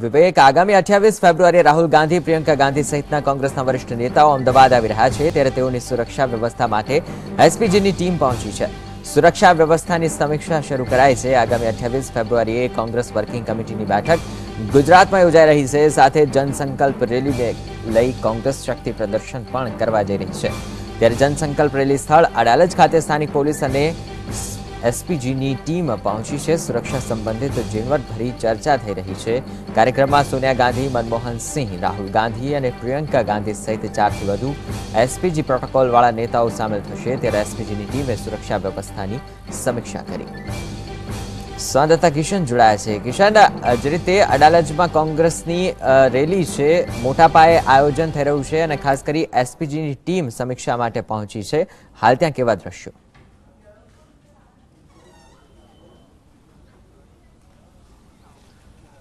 વિવેક, આગામી 28 ફેબ્રુઆરીએ રાહુલ ગાંધી, પ્રિયંકા ગાંધી સહિતના કોંગ્રેસના વરિષ્ઠ નેતાઓ અમદાવાદ આવી રહ્યા છે, ત્યારે તેઓની સુરક્ષા વ્યવસ્થા માટે એસપીજીની ટીમ પહોંચી છે. સુરક્ષા વ્યવસ્થાની સમીક્ષા શરૂ કરાઈ છે. આગામી 28 ફેબ્રુઆરીએ કોંગ્રેસ વર્કિંગ કમિટીની બેઠક ગુજરાતમાં યોજાઈ રહી છે. સાથે જનસંકલ્પ રેલીને લઈ કોંગ્રેસ શક્તિ પ્રદર્શન પણ કરવા જઈ રહી છે. ત્યારે જનસંકલ્પ રેલી સ્થળ અડાલજ ખાતે સ્થાનિક પોલીસ અને એસપીજીની ટીમ પહોંચી છે. સુરક્ષા સંબંધિત ઝીણવટભરી ચર્ચા થઈ રહી છે. કાર્યક્રમમાં સોનિયા ગાંધી, મનમોહન સિંહ, રાહુલ ગાંધી અને પ્રિયંકા ગાંધી સહિત 4થી વધુ એસપીજી પ્રોટોકોલવાળા નેતાઓ સામેલ થશે. ત્યારે એસપીજીની ટીમે સુરક્ષા વ્યવસ્થાની સમીક્ષા કરી. સંવાદદાતા કિશન જોડાયા છે. કિશન, જે રીતે અડાલજમાં કોંગ્રેસની રેલી છે, મોટા પાયે આયોજન થઈ રહ્યું છે અને ખાસ કરી એસપીજીની ટીમ સમીક્ષા માટે પહોંચી છે. હાલ ત્યાં કેવા દ્રશ્યો?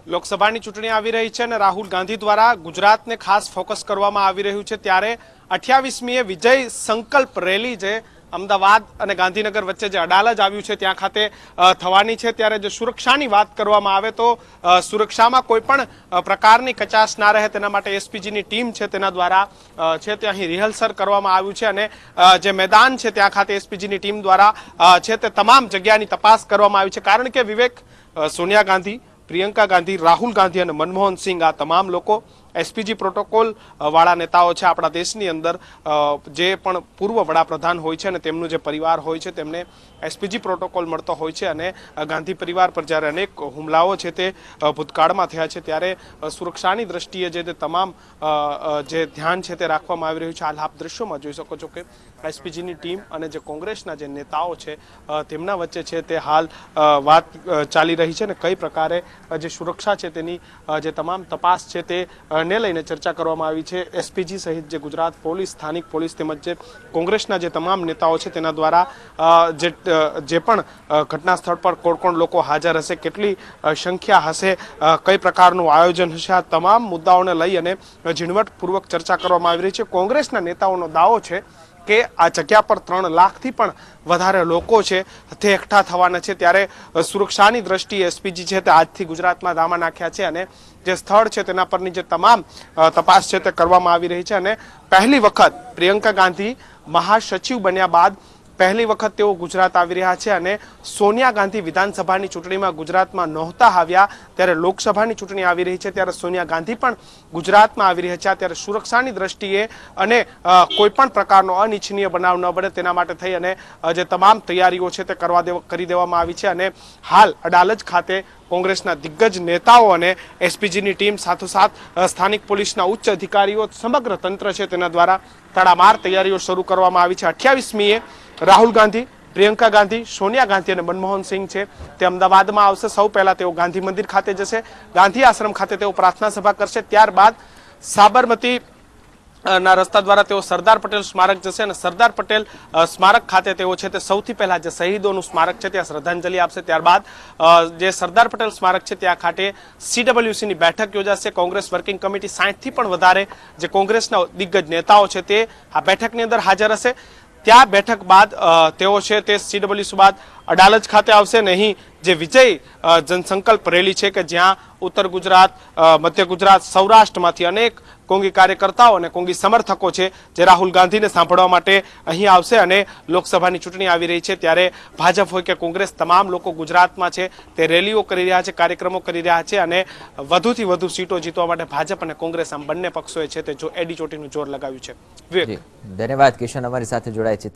લોકસભાની ચૂંટણી આવી રહી છે અને રાહુલ ગાંધી દ્વારા ગુજરાતને ખાસ ફોકસ કરવામાં આવી રહ્યું છે. ત્યારે 28મીએ વિજય સંકલ્પ રેલી જે અમદાવાદ અને ગાંધીનગર વચ્ચે જે અડાલજ આવ્યું છે ત્યાં ખાતે થવાની છે. ત્યારે જો સુરક્ષાની વાત કરવામાં આવે તો સુરક્ષામાં કોઈ પણ પ્રકારની કચાશ ના રહે તેના માટે એસપીજીની ટીમ છે તેના દ્વારા છે તે અહીં રિહર્સલ કરવામાં આવ્યું છે અને જે મેદાન છે ત્યાં ખાતે એસપીજીની ટીમ દ્વારા છે તે તમામ જગ્યાની તપાસ કરવામાં આવી છે. કારણ કે વિવેક, સોનિયા ગાંધી, પ્રિયંકા ગાંધી, રાહુલ ગાંધી અને મનમોહન સિંહ આ તમામ લોકો એસપીજી પ્રોટોકોલ વાળા નેતાઓ છે. આપણા દેશની અંદર જે પણ પૂર્વ વડાપ્રધાન હોય છે અને તેમનું જે પરિવાર હોય છે તેમને એસપીજી પ્રોટોકોલ મળતો હોય છે અને ગાંધી પરિવાર પર જ્યારે અનેક હુમલાઓ છે તે ભૂતકાળમાં થયા છે ત્યારે સુરક્ષાની દ્રષ્ટિએ જે તમામ જે ધ્યાન છે તે રાખવામાં આવી રહ્યું છે. હાલ આપ દ્રશ્યોમાં જોઈ શકો છો કે એસપીજીની ટીમ અને જે કોંગ્રેસના જે નેતાઓ છે તેમના વચ્ચે છે તે હાલ વાત ચાલી રહી છે અને કઈ પ્રકારે જે સુરક્ષા છે તેની જે તમામ તપાસ છે તે ને લઈને ચર્ચા કરવામાં આવી છે. એસપીજી સહિત જે ગુજરાત પોલીસ, સ્થાનિક પોલીસ તેમજ જે કોંગ્રેસના જે તમામ નેતાઓ છે તેના દ્વારા જે પણ ઘટના સ્થળ પર કોણ લોકો હાજર હશે, કેટલી સંખ્યા હશે, કઈ પ્રકારનું આયોજન હશે, આ તમામ મુદ્દાઓને લઈ અને ઝીણવટપૂર્વક ચર્ચા કરવામાં આવી રહી છે. કોંગ્રેસના નેતાઓનો દાવો છે કે આ જગ્યા પર 3 લાખથી પણ વધારે લોકો છે તે એકઠા થવાના છે. ત્યારે સુરક્ષાની દ્રષ્ટિએ એસપીજી છે તે આજથી ગુજરાતમાં ધામા નાખ્યા છે અને જે સ્થળ છે તેના પરની જે તમામ તપાસ છે તે કરવામાં આવી રહી છે. અને પહેલી વખત પ્રિયંકા ગાંધી મહાસચિવ બન્યા બાદ પહેલી વખત તેઓ ગુજરાત આવી રહ્યા છે અને સોનિયા ગાંધી વિધાનસભાની ચૂંટણીમાં ગુજરાતમાં નહોતા આવ્યા, ત્યારે લોકસભાની ચૂંટણી આવી રહી છે ત્યારે સોનિયા ગાંધી પણ ગુજરાતમાં આવી રહ્યા છે. ત્યારે સુરક્ષાની દ્રષ્ટિએ અને કોઈ પણ પ્રકારનો અનિચ્છનીય બનાવ ન બને તેના માટે થઈ અને જે તમામ તૈયારીઓ છે તે કરી દેવામાં આવી છે. અને હાલ અડાલજ ખાતે કોંગ્રેસના દિગ્ગજ નેતાઓ અને એસપીજીની ટીમ સાથોસાથ સ્થાનિક પોલીસના ઉચ્ચ અધિકારીઓ, સમગ્ર તંત્ર છે તેના દ્વારા તડામાર તૈયારીઓ શરૂ કરવામાં આવી છે. 28મીએ રાહુલ ગાંધી, પ્રિયંકા ગાંધી, સોનિયા ગાંધી અને મનમોહન સિંહ છે તે અમદાવાદમાં આવશે. સૌ પહેલા તેઓ ગાંધી મંદિર ખાતે જશે, ગાંધી આશ્રમ ખાતે તેઓ પ્રાર્થના સભા કરશે. ત્યારબાદ સાબરમતી ના રસ્તા દ્વારા તેઓ સરદાર પટેલ સ્મારક જશે અને સરદાર પટેલ સ્મારક ખાતે તેઓ છે તે સૌથી પહેલા જે શહીદોનું સ્મારક છે ત્યાં શ્રદ્ધાંજલિ આપશે. ત્યારબાદ જે સરદાર પટેલ સ્મારક છે ત્યાં ખાતે CWCની બેઠક યોજાશે. કોંગ્રેસ વર્કિંગ કમિટી 60થી પણ વધારે જે કોંગ્રેસના દિગ્ગજ નેતાઓ છે તે આ બેઠકની અંદર હાજર હશે. ત્યાં બેઠક બાદ તેઓ છે તે CWC બાદ અડાલજ ખાતે આવશે. ને અહીં જે વિજય જનસંકલ્પ રેલી છે કે જ્યાં ઉત્તર ગુજરાત, મધ્ય ગુજરાત, સૌરાષ્ટ્રમાંથી અનેક કોંગી કાર્યકર્તાઓ અને કોંગી સમર્થકો છે જે રાહુલ ગાંધીને સાંભળવા માટે અહીં આવશે. અને લોકસભાની ચૂંટણી આવી રહી છે ત્યારે ભાજપ હોય કે કોંગ્રેસ, તમામ લોકો ગુજરાતમાં છે તે રેલીઓ કરી રહ્યા છે, કાર્યક્રમો કરી રહ્યા છે અને વધુથી વધુ સીટો જીતવા માટે ભાજપ અને કોંગ્રેસ આમ બંને પક્ષોએ છે તે એડી ચોટીનું જોર લગાવ્યું છે. ધન્યવાદ કિશન, અમારી સાથે જોડાય છે.